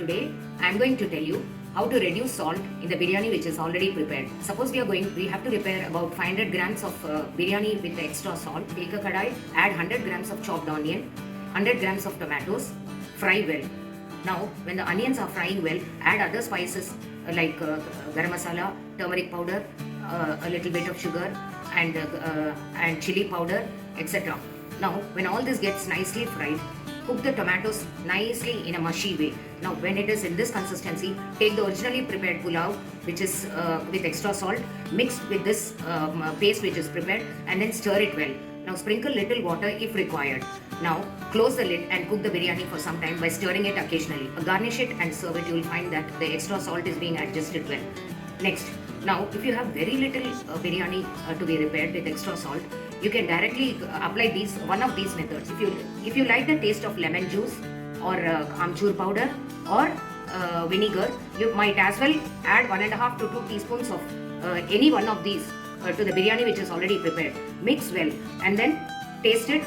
Today I am going to tell you how to reduce salt in the biryani which is already prepared. Suppose we have to prepare about 500 grams of biryani with extra salt. Take a kadai, add 100 grams of chopped onion, 100 grams of tomatoes, fry well. Now when the onions are frying well, add other spices like garam masala, turmeric powder, a little bit of sugar and chili powder, etc. Now when all this gets nicely fried, cook the tomatoes nicely in a mushy way. Now when it is in this consistency, take the originally prepared pulao which is with extra salt, mix with this paste which is prepared and then stir it well. Now sprinkle little water if required. Now close the lid and cook the biryani for some time by stirring it occasionally. Garnish it and serve it. You will find that the extra salt is being adjusted well. Next, now if you have very little biryani to be prepared with extra salt, you can directly apply one of these methods. If you like the taste of lemon juice or amchur powder or vinegar, you might as well add 1.5 to 2 teaspoons of any one of these to the biryani which is already prepared. Mix well and then taste it.